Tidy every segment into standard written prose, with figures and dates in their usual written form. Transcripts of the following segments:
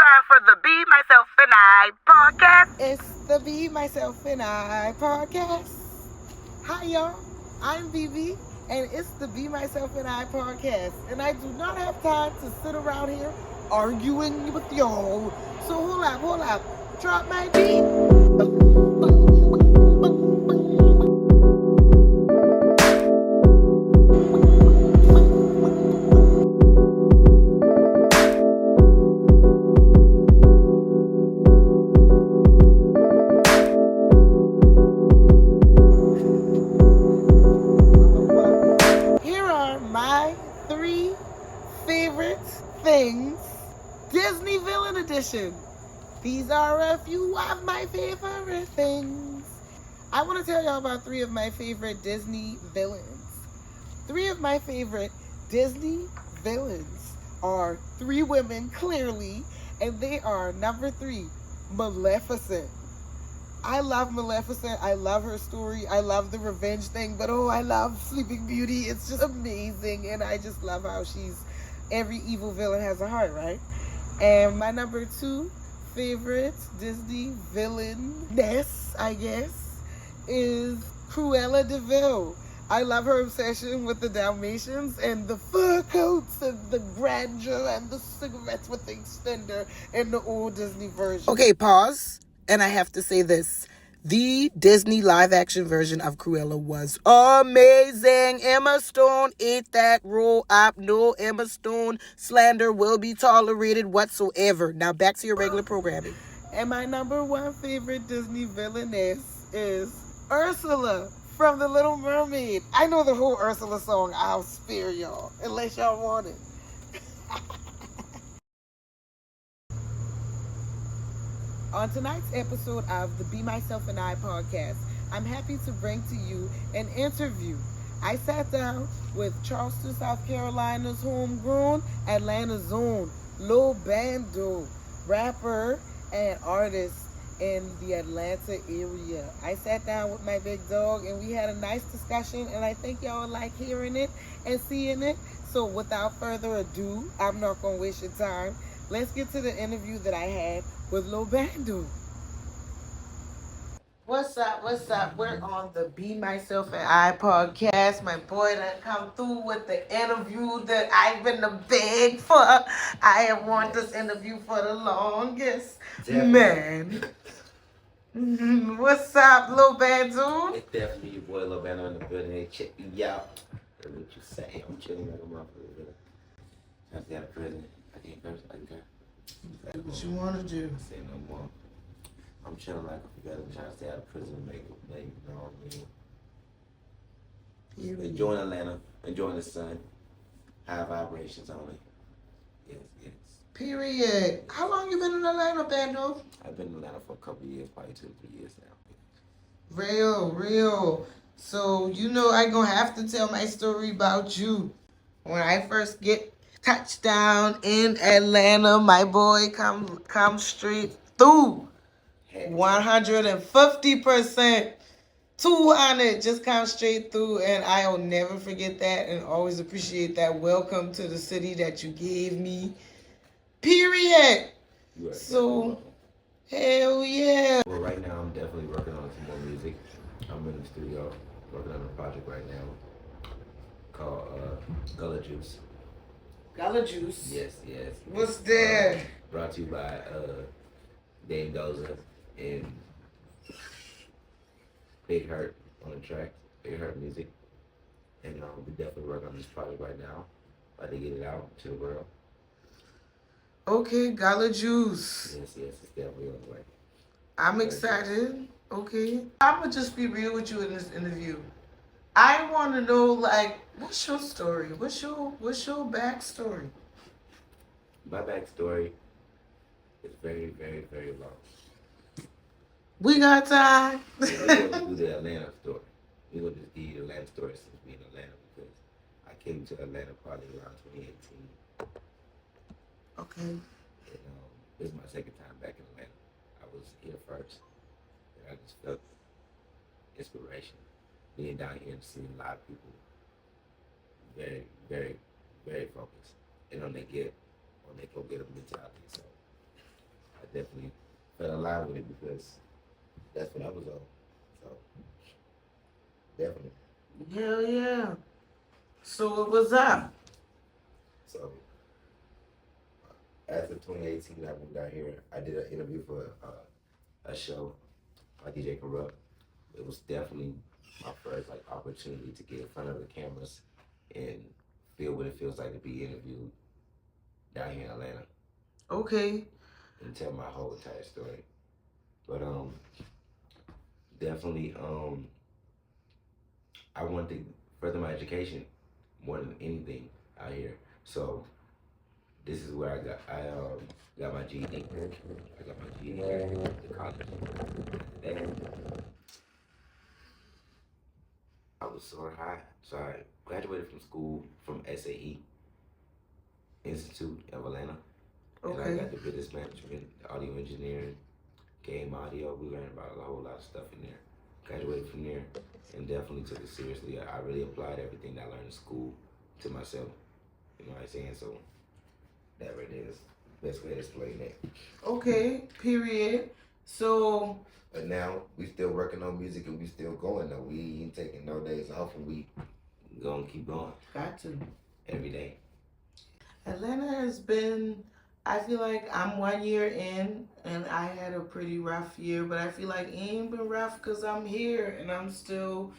time for the Be Myself and I podcast. It's the Be Myself and I podcast. Hi, y'all. I'm BB, and it's the Be Myself and I podcast. And I do not have time to sit around here arguing with y'all. So hold up. Drop my beat. Things, Disney Villain Edition. These are a few of my favorite things. I want to tell y'all about 3 of my favorite Disney villains. 3 of my favorite Disney villains are 3 women, clearly, and they are number 3, Maleficent. I love Maleficent. I love her story. I love the revenge thing, but I love Sleeping Beauty. It's just amazing, and I just love how every evil villain has a heart, right? And my number 2 favorite Disney villainess, I guess, is Cruella de Vil. I love her obsession with the Dalmatians and the fur coats and the grandeur and the cigarettes with the extender in the old Disney version. Okay, pause. And I have to say this. The Disney live-action version of Cruella was amazing. Emma Stone ate that role up. No Emma Stone slander will be tolerated whatsoever. Now back to your regular programming. And my number 1 favorite Disney villainess is Ursula from The Little Mermaid. I know the whole Ursula song. I'll spare y'all, unless y'all want it. On tonight's episode of the Be Myself and I podcast, I'm happy to bring to you an interview. I sat down with Charleston, South Carolina's homegrown, Atlanta's own Lil BANDOE, rapper and artist in the Atlanta area. I sat down with my big dog and we had a nice discussion, and I think y'all like hearing it and seeing it. So without further ado, I'm not going to waste your time. Let's get to the interview that I had with Lil BANDOE. What's up? We're on the Be Myself and I podcast. My boy done come through with the interview that I've been begging for. I have wanted this interview for the longest. Definitely. Man. What's up, Lil BANDOE? It's definitely your boy Lil BANDOE in the building. Hey, check me out. That's what you say. I'm chilling like a motherfucker. Trying to stay out of prison. I can't curse. Do what you want to do. Say no more. I'm chilling like a villain, trying to stay out of prison, make it, you know what I mean? Enjoying Atlanta, enjoying the sun, high vibrations only. Yes. Period. How long you been in Atlanta, BANDOE? I've been in Atlanta for a couple of years, probably 2 or 3 years now. Real. So, I gonna have to tell my story about you. When I first get touchdown in Atlanta, my boy come straight through. 150%, 200, just come straight through, and I'll never forget that and always appreciate that. Welcome to the city that you gave me. Period. Right. So, hell yeah. Well, right now I'm definitely working on some more music. I'm in the studio working on a project right now called Gullah Juice. Gullah Juice? Yes. What's that? Brought to you by Dame Doza and Big Hurt on the track, Big Hurt music. And we definitely working on this project right now. About to get it out to the world. Okay, Gullah Juice. Yes, it's definitely on the way. I'm excited. Okay. I'm going to just be real with you in this interview. I want to know, what's your story? What's your backstory? My backstory is very, very, very long. We got time. We're going to do the Atlanta story. We're going to just give you the Atlanta story since we're in Atlanta, because I came to Atlanta probably around 2018. Okay. And this is my second time back in Atlanta. I was here first, and I just felt inspiration being down here and seeing a lot of people very, very, very focused and on their go-getter mentality. So definitely fell in line with it because that's what I was on. So definitely. Hell yeah. So what was up? So after 2018, I moved out here. I did an interview for a show by DJ Corrupt. It was definitely my first like opportunity to get in front of the cameras and feel what it feels like to be interviewed down here in Atlanta Okay. and tell my whole entire story. But definitely I wanted to further my education more than anything out here. So this is where I got my GED. I got my GED at the college. And I was so high. So I graduated from school from SAE Institute of Atlanta. And I got the business management, audio engineering, game audio. We learned about a whole lot of stuff in there. Graduated from there and definitely took it seriously. I really applied everything I learned in school to myself. You know what I'm saying? So that right there is the best way to explain that. Okay, period. So But now we still working on music and we still going though. We ain't taking no days off and we gonna keep going. got to. Every day. Atlanta has been, I feel like I'm 1 year in and I had a pretty rough year, but I feel like it ain't been rough because I'm here and I'm still,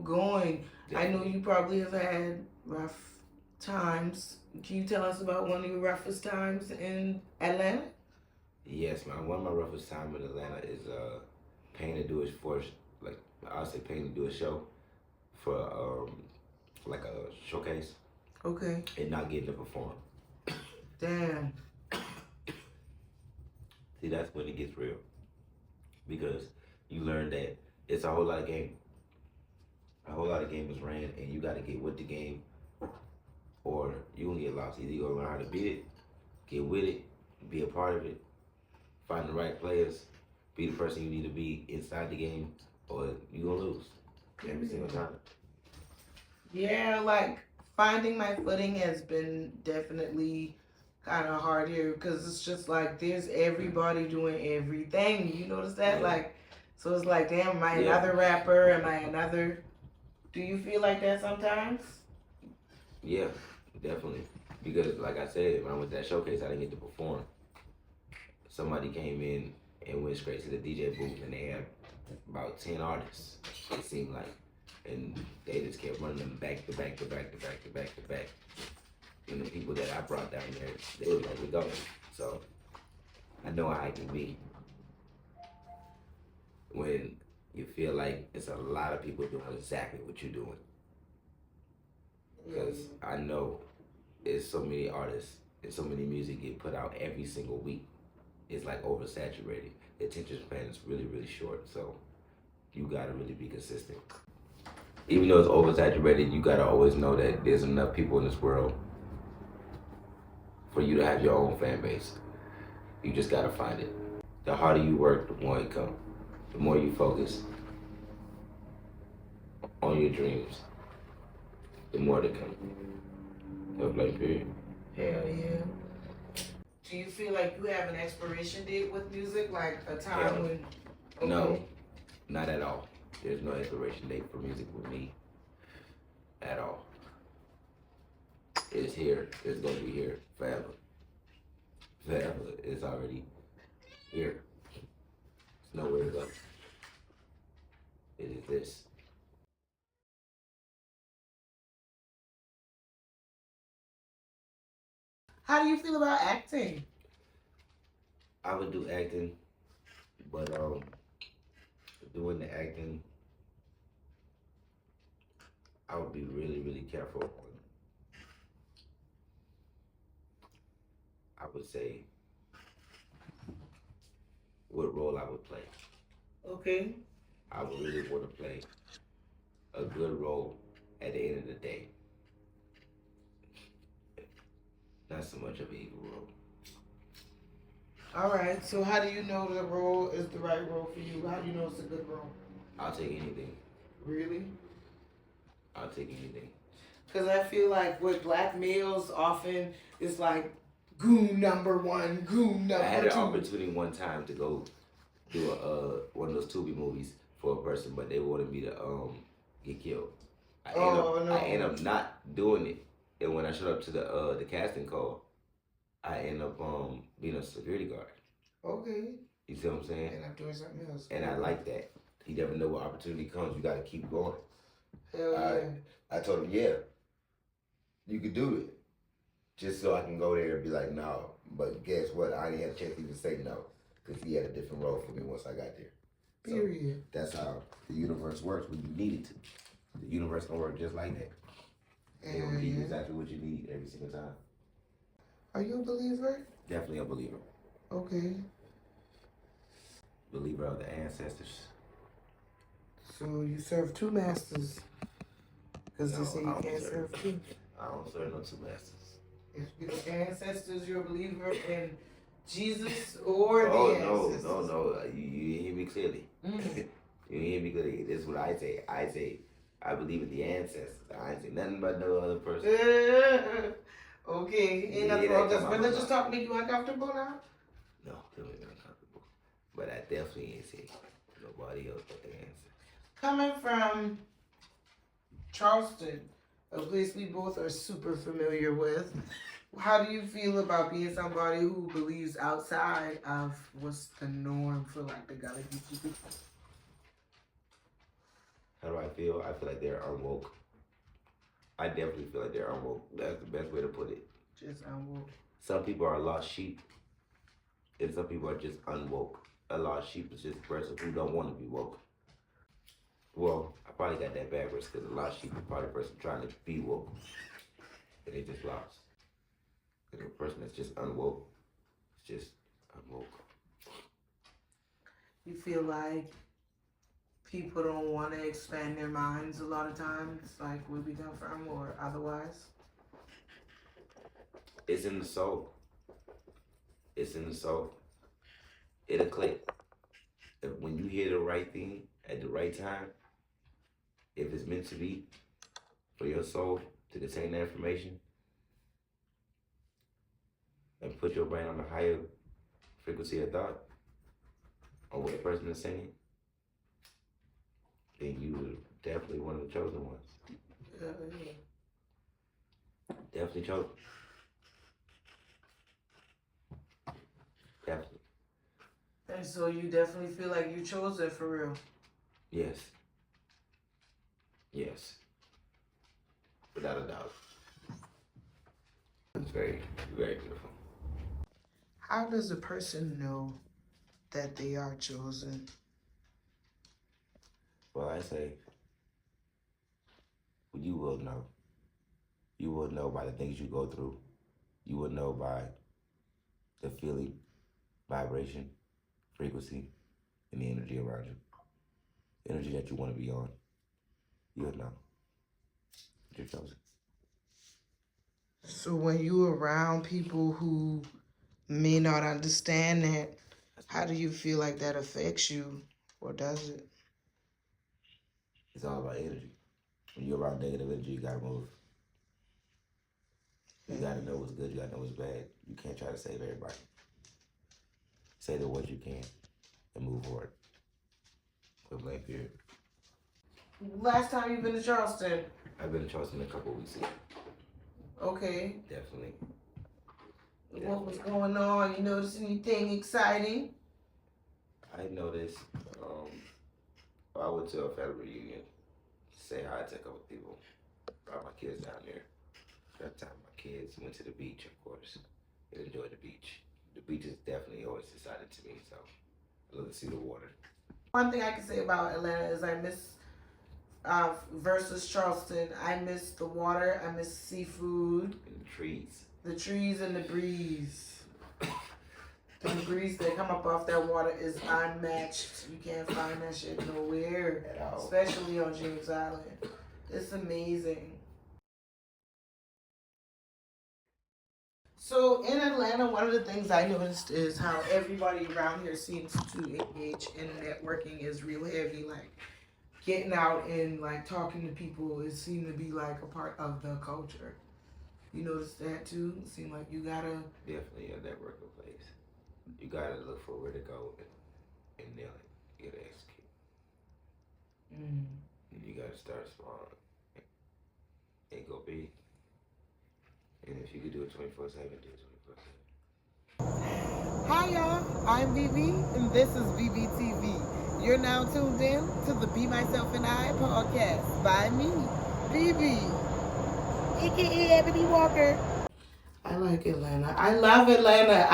going. I know you probably have had rough times. Can you tell us about one of your roughest times in Atlanta? Yes, man. One of my roughest time in Atlanta is paying to do it for like I'll say paying to do a show for like a showcase Okay. and not getting to perform. Damn. See, that's when it gets real. Because you learn that it's a whole lot of game. A whole lot of game is ran and you gotta get with the game or you gonna get lost. Either you gonna learn how to beat it, get with it, be a part of it, find the right players, be the person you need to be inside the game, or you gonna lose every single time. Yeah, like finding my footing has been definitely kind of hard here because it's just like there's everybody doing everything. You notice that? Yeah. Like, so it's like, damn, am I Yeah. another rapper? Am I another? Do you feel like that sometimes? Yeah, definitely. Because like I said, when I went to that showcase, I didn't get to perform. Somebody came in and went straight to the DJ booth and they had about 10 artists, it seemed like. And they just kept running them back to back to back to back to back to back. And the people that I brought down there, they were like, we're going. So I know how it can be when you feel like it's a lot of people doing exactly what you're doing. Because I know there's so many artists and so many music get put out every single week. It's like oversaturated. The attention span is really, really short. So you gotta really be consistent. Even though it's oversaturated, you gotta always know that there's enough people in this world for you to have your own fan base. You just gotta find it. The harder you work, the more it comes. The more you focus on your dreams, the more they come. Point blank period. Hell yeah. Do you feel like you have an expiration date with music, like a time Hell, when? No, not at all. There's no expiration date for music with me at all. It's here. It's gonna be here forever. Forever. It's already here. There's nowhere to go. It is this. How do you feel about acting? I would do acting, but doing the acting, I would be really, really careful on. I would say what role I would play. Okay. I would really want to play a good role at the end of the day. Not so much of an evil role. All right. So how do you know the role is the right role for you? How do you know it's a good role? I'll take anything. Really? I'll take anything. Because I feel like with black males, often it's like goon number one, goon number two. I had an opportunity one time to go do one of those Tubi movies for a person, but they wanted me to get killed. I end up not doing it, and when I showed up to the casting call, I end up being a security guard. Okay. You see what I'm saying? And I'm doing something else. And I like that. You never know what opportunity comes. You got to keep going. Hell yeah. I told him, yeah, you could do it. Just so I can go there and be like, no. But guess what? I didn't have a chance to even say no. Because he had a different role for me once I got there. Period. So that's how the universe works when you need it to. The universe can work just like that. It will give you exactly what you need every single time. Are you a believer? Definitely a believer. Okay. Believer of the ancestors. So you serve two masters. Because they say you can't serve two. I don't serve no two masters. If you're ancestors, you're a believer in Jesus or the ancestors. No. You hear me clearly. You hear me clearly. This is what I say. I believe in the ancestors. I ain't say nothing about no other person. Okay. Ain't nothing wrong. Does religious talk make you uncomfortable now? No, don't make me uncomfortable. But I definitely ain't say nobody else but the ancestors. Coming from Charleston, a place we both are super familiar with, how do you feel about being somebody who believes outside of what's the norm for like the Gullah people? How do I feel? I feel like they're unwoke. I definitely feel like they're unwoke. That's the best way to put it. Just unwoke. Some people are lost sheep, and some people are just unwoke. A lost sheep is just a person who don't want to be woke. Well, I probably got that backwards because a lost sheep is probably a person trying to be woke, and they just lost. And a person that's just unwoke is just unwoke. You feel like people don't want to expand their minds a lot of times, like where we come from or otherwise? It's in the soul. It's in the soul. It'll click. When you hear the right thing at the right time, if it's meant to be for your soul to contain that information and put your brain on a higher frequency of thought on what the person is saying, then you are definitely one of the chosen ones. Definitely chosen. Definitely. And so you definitely feel like you chose it for real? Yes. Yes. Without a doubt. It's very, very beautiful. How does a person know that they are chosen? Well, I say, you will know. You will know by the things you go through. You will know by the feeling, vibration, frequency, and the energy around you. Energy that you want to be on. You'll know. You're chosen. So when you're around people who may not understand that, how do you feel like that affects you, or does it? It's all about energy. When you're around negative energy, you gotta move. You gotta know what's good, you gotta know what's bad. You can't try to save everybody. Say the words you can and move forward. Point blank period. Last time you've been to Charleston? I've been to Charleston a couple of weeks ago. Okay. Definitely. What was going on? You notice anything exciting? I noticed, I went to a family reunion to say hi to a couple of people. Brought my kids down there. That time my kids went to the beach, of course. They enjoyed the beach. The beach is definitely always exciting to me, so I love to see the water. One thing I can say about Atlanta is I miss, versus Charleston, I miss the water, I miss seafood. And the trees. The trees and the breeze. The breeze that come up off that water is unmatched. You can't find that shit nowhere. At all. Especially on James Island. It's amazing. So in Atlanta, one of the things I noticed is how everybody around here seems to engage in networking is real heavy. Like getting out and like talking to people, it seemed to be like a part of the culture. You notice that too? Seem like you gotta... Definitely a networking place. You gotta look for where to go and nail it. You gotta execute. You gotta start small and go big. And if you could do it 24/7, do it 24/7. Hi y'all, I'm BB and this is BBTV. You're now tuned in to the Be Myself and I podcast by me, BB, aka Ebony Walker. I like Atlanta. I love Atlanta.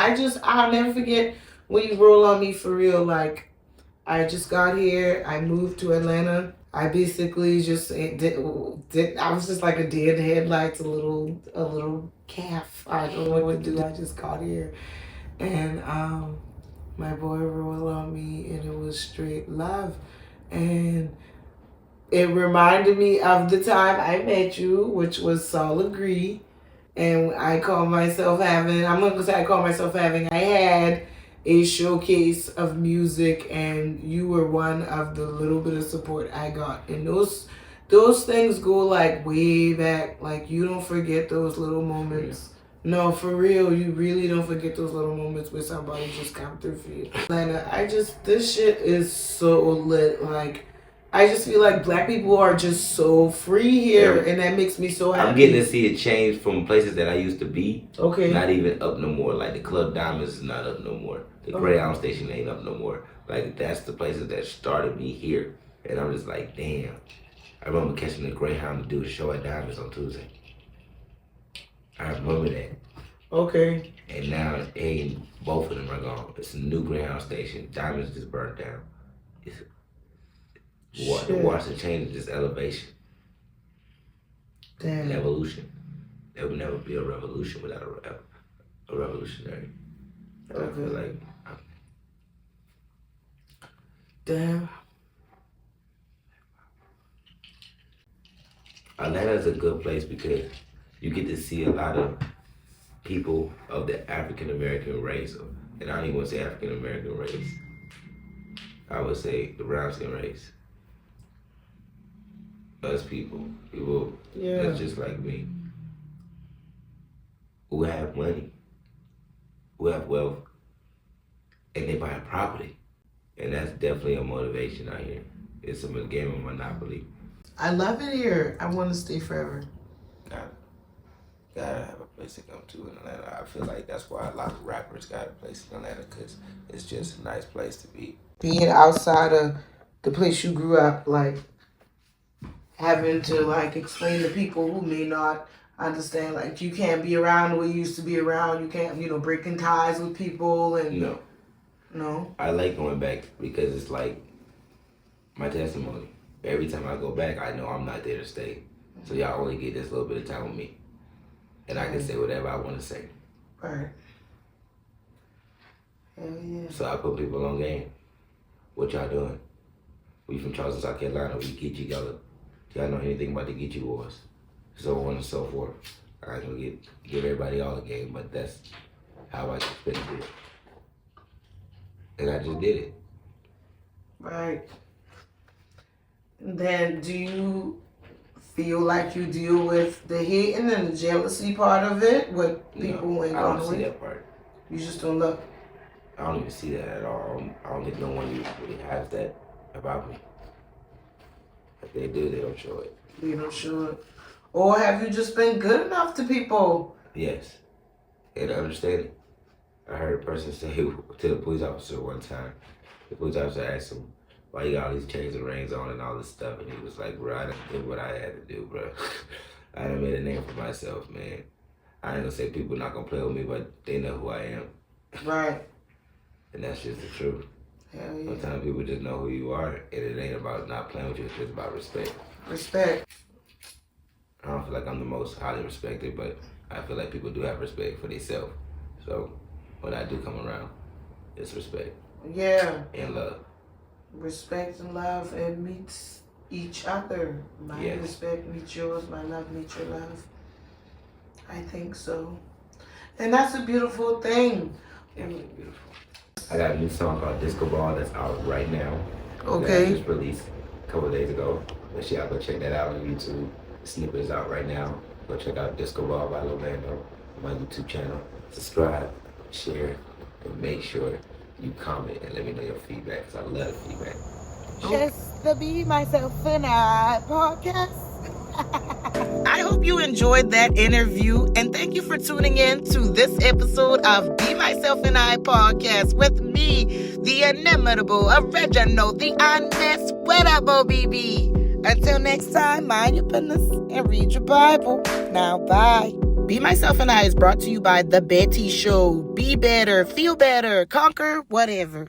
I'll never forget when you roll on me for real. Like, I just got here. I moved to Atlanta. I basically just did. I was just like a deer in the headlights, a little calf. I don't know what to do. I just got here, and my boy rolled on me, and it was straight love, and it reminded me of the time I met you, which was Sol Agree. And I call myself having, I'm not gonna say I call myself having, I had a showcase of music, and you were one of the little bit of support I got. And those things go like way back. Like, you don't forget those little moments. No, for real, you really don't forget those little moments where somebody just come through for you. Atlanta, this shit is so lit. Like, I just feel like black people are just so free here, and that makes me so happy. I'm getting to see it change from places that I used to be. Okay. Not even up no more. Like the Club Diamonds is not up no more. The Greyhound Station ain't up no more. Like, that's the places that started me here. And I'm just like, damn. I remember catching the Greyhound to do a show at Diamonds on Tuesday. I remember that. Okay. And now, both of them are gone. It's a new Greyhound Station. Diamonds just burned down. Watch the change, this elevation. Damn. An evolution. There would never be a revolution without a revolutionary. Okay. I feel like damn. Atlanta is a good place because you get to see a lot of people of the African American race, and I don't even want to say African American race. I would say the brown skin race. Us people that's just like me, who have money, who have wealth, and they buy property, and that's definitely a motivation out here. It's a game of Monopoly. I love it here. I want to stay forever. Gotta have a place to come to in Atlanta. I feel like that's why a lot of rappers got a place in Atlanta, because it's just a nice place to be. Being outside of the place you grew up, like, having to, like, explain to people who may not understand, like, you can't be around the way you used to be around. You can't, breaking ties with people and... No. I like going back because it's like my testimony. Every time I go back, I know I'm not there to stay. So y'all only get this little bit of time with me. And I can say whatever I want to say. Right. Hell yeah. So I put people on game. What y'all doing? We from Charleston, South Carolina. We Geechee Gullah. Do y'all know anything about the Geechee Wars? So on and so forth. I ain't gonna give everybody all the game, but that's how I expected it. And I just did it. Right. Then do you feel like you deal with the hating and the jealousy part of it with people ain't I going don't see that part. You just don't look. I don't even see that at all. I don't think no one really has that about me. If they do, they don't show it. They don't show it. Or have you just been good enough to people? Yes. And understanding. I heard a person say to the police officer one time, the police officer asked him, why you got all these chains and rings on and all this stuff? And he was like, bro, I done did what I had to do, bro. I done made a name for myself, man. I ain't gonna say people not gonna play with me, but they know who I am. Right. And that's just the truth. Hell yeah. Sometimes people just know who you are, and it ain't about not playing with you, it's just about respect. Respect. I don't feel like I'm the most highly respected, but I feel like people do have respect for themselves. So when I do come around, it's respect. Yeah. And love. Respect and love, and meets each other. My respect meets yours, my love meets your love. I think so. And that's a beautiful thing. Definitely beautiful. I got a new song called Disco Ball that's out right now. Okay. That I just released a couple of days ago. But y'all go check that out on YouTube. The snippet is out right now. Go check out Disco Ball by Lobando on my YouTube channel. Subscribe, share, and make sure you comment and let me know your feedback, because I love the feedback. It's the Be Myself and I podcast. I hope you enjoyed that interview, and thank you for tuning in to this episode of Be Myself and I podcast with me, the inimitable, original, the unmesswitable BB. Until next time, mind your business and read your Bible. Now, bye. Be Myself and I is brought to you by The Betty Show. Be better, feel better, conquer whatever.